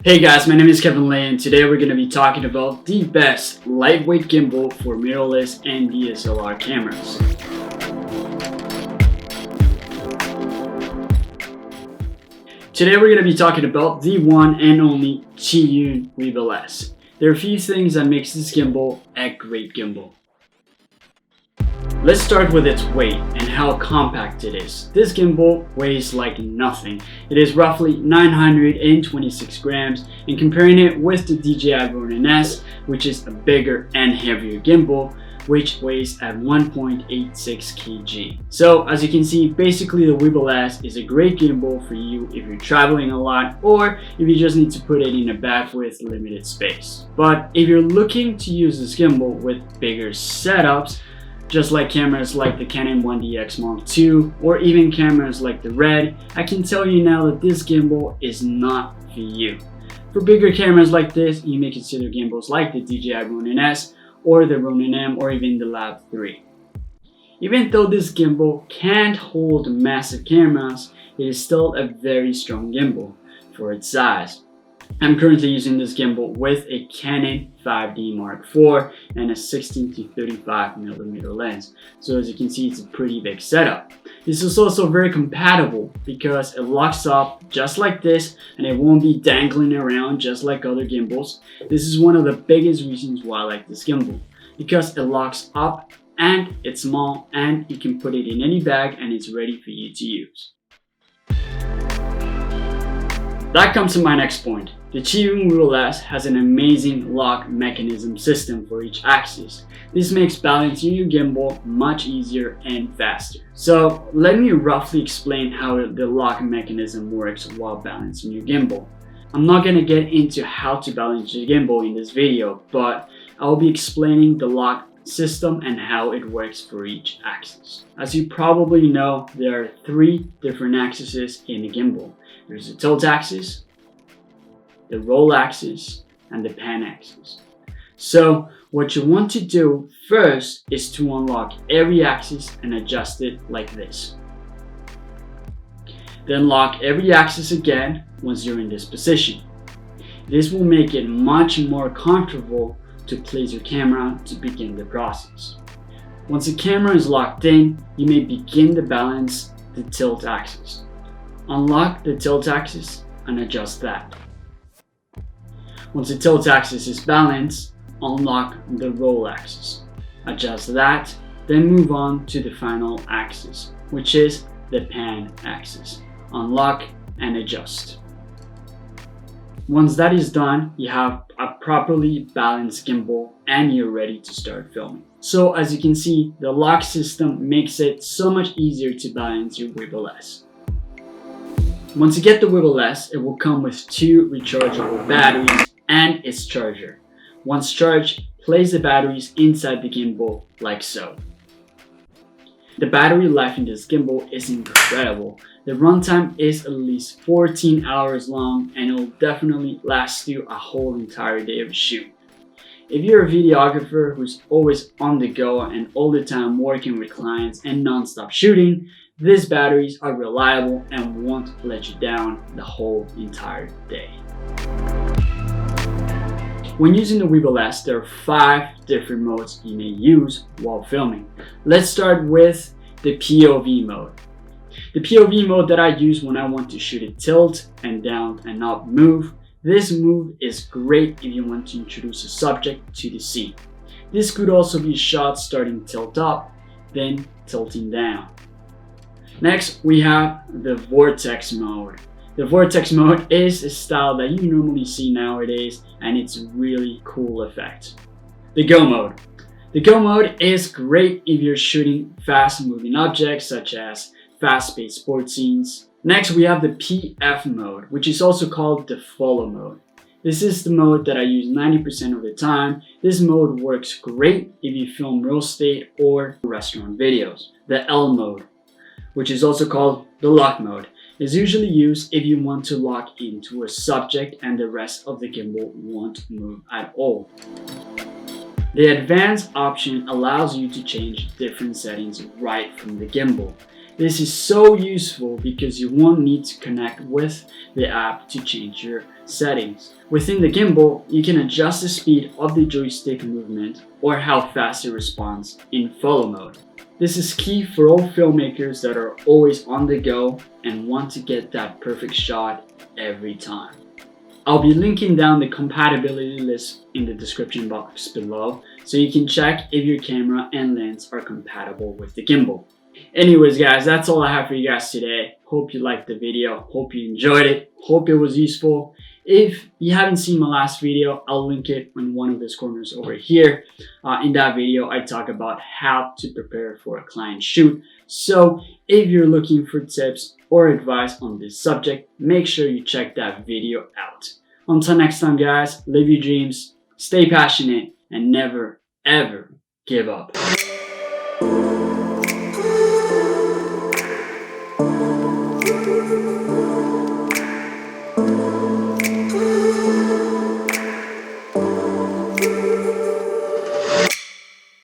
Hey guys, my name is Kevin Lay and today we're going to be talking about the best lightweight gimbal for mirrorless and DSLR cameras. Today we're going to be talking about the one and only Zhiyun Weebill-S. There are a few things that makes this gimbal a great gimbal. Let's start with its weight and how compact it is. This gimbal weighs like nothing. It is roughly 926 grams, and comparing it with the DJI Ronin-S, which is a bigger and heavier gimbal, which weighs at 1.86 kg. So as you can see, basically the Weebill-S is a great gimbal for you if you're traveling a lot or if you just need to put it in a bag with limited space. But if you're looking to use this gimbal with bigger setups, just like cameras like the Canon 1DX Mark II or even cameras like the Red, I can tell you now that this gimbal is not for you. For bigger cameras like this, you may consider gimbals like the DJI Ronin-S or the Ronin-M or even the Lab 3. Even though this gimbal can't hold massive cameras, it is still a very strong gimbal for its size. I'm currently using this gimbal with a Canon 5D Mark IV and a 16 to 35mm lens. So as you can see, it's a pretty big setup. This is also very compatible because it locks up just like this and it won't be dangling around just like other gimbals. This is one of the biggest reasons why I like this gimbal, because it locks up and it's small and you can put it in any bag and it's ready for you to use. That comes to my next point. The Zhiyun Weebill-S has an amazing lock mechanism system for each axis. This makes balancing your gimbal much easier and faster. So let me roughly explain how the lock mechanism works while balancing your gimbal. I'm not going to get into how to balance your gimbal in this video, but I'll be explaining the lock system and how it works for each axis. As you probably know, there are 3 different axes in a gimbal. There's the tilt axis, the roll axis, and the pan axis. So what you want to do first is to unlock every axis and adjust it like this. Then lock every axis again once you're in this position. This will make it much more comfortable to place your camera to begin the process. Once the camera is locked in, you may begin to balance the tilt axis. Unlock the tilt axis and adjust that. Once the tilt axis is balanced, unlock the roll axis. Adjust that, then move on to the final axis, which is the pan axis. Unlock and adjust. Once that is done, you have a properly balanced gimbal and you're ready to start filming. So as you can see, the lock system makes it so much easier to balance your Weebill-S. Once you get the Weebill-S, it will come with 2 rechargeable batteries and its charger. Once charged, place the batteries inside the gimbal like so. The battery life in this gimbal is incredible. The runtime is at least 14 hours long and it will definitely last you a whole entire day of a shoot. If you're a videographer who's always on the go and all the time working with clients and non-stop shooting, these batteries are reliable and won't let you down the whole entire day. When using the Weebill-S, there are 5 different modes you may use while filming. Let's start with the POV mode. The POV mode that I use when I want to shoot a tilt and down and up move. This move is great if you want to introduce a subject to the scene. This could also be shot starting tilt up, then tilting down. Next, we have the vortex mode. The vortex mode is a style that you normally see nowadays and it's a really cool effect. The go mode. The go mode is great if you're shooting fast moving objects such as fast-paced sports scenes. Next, we have the PF mode, which is also called the follow mode. This is the mode that I use 90% of the time. This mode works great if you film real estate or restaurant videos. The L mode, which is also called the lock mode, is usually used if you want to lock into a subject and the rest of the gimbal won't move at all. The advanced option allows you to change different settings right from the gimbal. This is so useful because you won't need to connect with the app to change your settings. Within the gimbal, you can adjust the speed of the joystick movement or how fast it responds in photo mode. This is key for all filmmakers that are always on the go and want to get that perfect shot every time. I'll be linking down the compatibility list in the description box below so you can check if your camera and lens are compatible with the gimbal. Anyways guys, that's all I have for you guys today. Hope you liked the video, hope you enjoyed it, hope it was useful. If you haven't seen my last video, I'll link it in one of those corners over here. In that video, I talk about how to prepare for a client shoot. So if you're looking for tips or advice on this subject, make sure you check that video out. Until next time guys, live your dreams, stay passionate, and never ever give up.